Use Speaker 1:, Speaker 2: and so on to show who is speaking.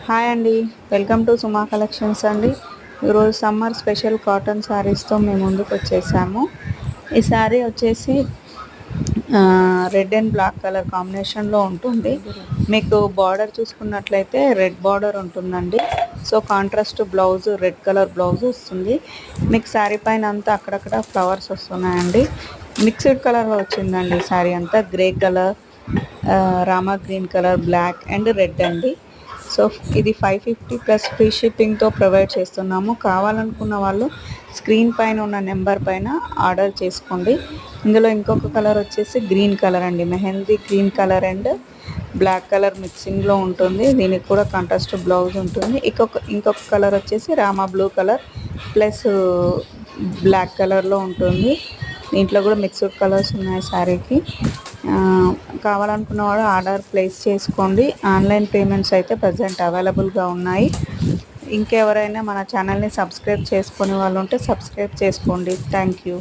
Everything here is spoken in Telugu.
Speaker 1: హాయ్ అండి. వెల్కమ్ టు సుమా కలెక్షన్స్ అండి. ఈరోజు సమ్మర్ స్పెషల్ కాటన్ శారీస్తో మేము ముందుకు వచ్చేసాము. ఈ శారీ వచ్చేసి రెడ్ అండ్ బ్లాక్ కలర్ కాంబినేషన్లో ఉంటుంది. మీకు బార్డర్ చూసుకున్నట్లయితే రెడ్ బార్డర్ ఉంటుందండి. So contrast blouse red colour blouse వస్తుంది. మీకు శారీ పైన అంతా అక్కడక్కడ ఫ్లవర్స్ వస్తున్నాయండి. మిక్స్డ్ కలర్లో వచ్చిందండి శారీ అంతా. Grey colour, Rama green colour, black and red అండి. సో ఇది 550 ప్లస్ ఫ్రీ షిప్పింగ్తో ప్రొవైడ్ చేస్తున్నాము. కావాలనుకున్న వాళ్ళు స్క్రీన్ పైన ఉన్న నెంబర్ పైన ఆర్డర్ చేసుకోండి. ఇందులో ఇంకొక కలర్ వచ్చేసి గ్రీన్ కలర్ అండి. Mehndi green colour and black colour మిక్సింగ్లో ఉంటుంది. దీనికి కూడా కాంట్రాస్ట్ బ్లౌజ్ ఉంటుంది. ఇంకొక కలర్ వచ్చేసి Rama blue colour plus black కలర్లో ఉంటుంది. దీంట్లో కూడా మిక్స్డ్ కలర్స్ ఉన్నాయి శారీకి. కావాలనుకున్న వాడు ఆర్డర్ ప్లేస్ చేసుకోండి. ఆన్లైన్ పేమెంట్స్ అయితే ప్రజెంట్ అవైలబుల్గా ఉన్నాయి. ఇంకెవరైనా మన ఛానల్ని సబ్స్క్రైబ్ చేసుకునే వాళ్ళు ఉంటే సబ్స్క్రైబ్ చేసుకోండి. Thank you.